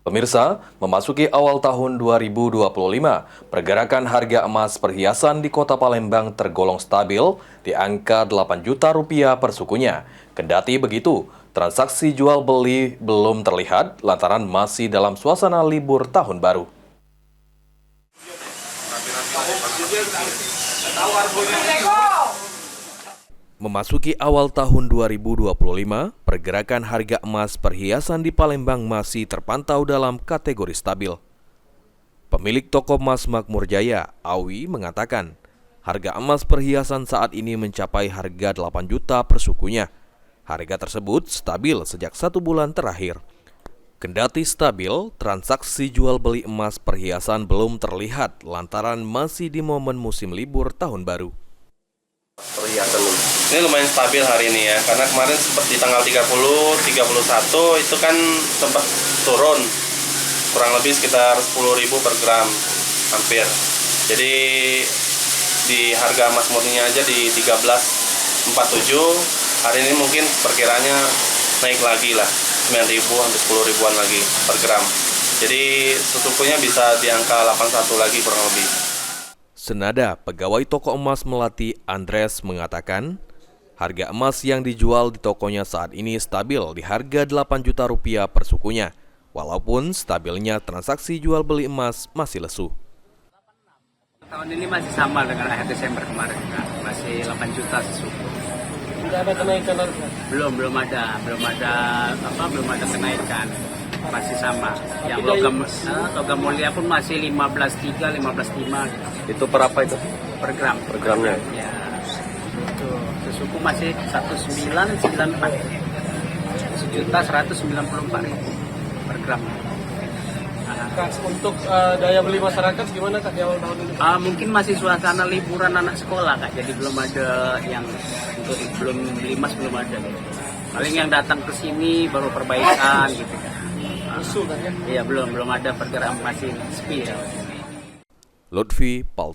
Pemirsa, memasuki awal tahun 2025, pergerakan harga emas perhiasan di Kota Palembang tergolong stabil di angka 8 juta rupiah per sukunya. Kendati begitu, transaksi jual beli belum terlihat lantaran masih dalam suasana libur tahun baru. Memasuki awal tahun 2025, pergerakan harga emas perhiasan di Palembang masih terpantau dalam kategori stabil. Pemilik toko emas Makmur Jaya, Awi, mengatakan harga emas perhiasan saat ini mencapai harga 8 juta per sukunya. Harga tersebut stabil sejak 1 bulan terakhir. Kendati stabil, transaksi jual beli emas perhiasan belum terlihat lantaran masih di momen musim libur tahun baru. Perhiasan ini lumayan stabil hari ini ya, karena kemarin sempat di tanggal 30, 31 itu kan sempat turun kurang lebih sekitar 10.000 per gram hampir. Jadi di harga emas murninya aja di 13.47, hari ini mungkin perkiranya naik lagi lah 9.000 hampir 10.000-an lagi per gram. Jadi sukunya bisa di angka 81 lagi kurang lebih. Senada, pegawai toko emas Melati Andres mengatakan, harga emas yang dijual di tokonya saat ini stabil di harga 8 juta rupiah per sukunya, walaupun stabilnya transaksi jual beli emas masih lesu. Tahun ini masih sama dengan akhir Desember kemarin, masih 8 juta sesuku. Tidak ada kenaikan harga? Belum ada kenaikan. Masih sama. Yang logam mulia pun masih 15.3, 15.5. Itu per apa itu? Per gram. Per gramnya? Ya. Itu sesuku masih 1994. 1.194.000 per gram. Untuk daya beli masyarakat gimana Kak di awal tahun ini? Mungkin masih suasana liburan anak sekolah Kak, jadi belum ada yang untuk belum beli emas belum ada. Paling yang datang ke sini baru perbaikan gitu kan. Lesu kan ya? Iya belum ada pergerakan, masih sepi ya. Lutfi Pal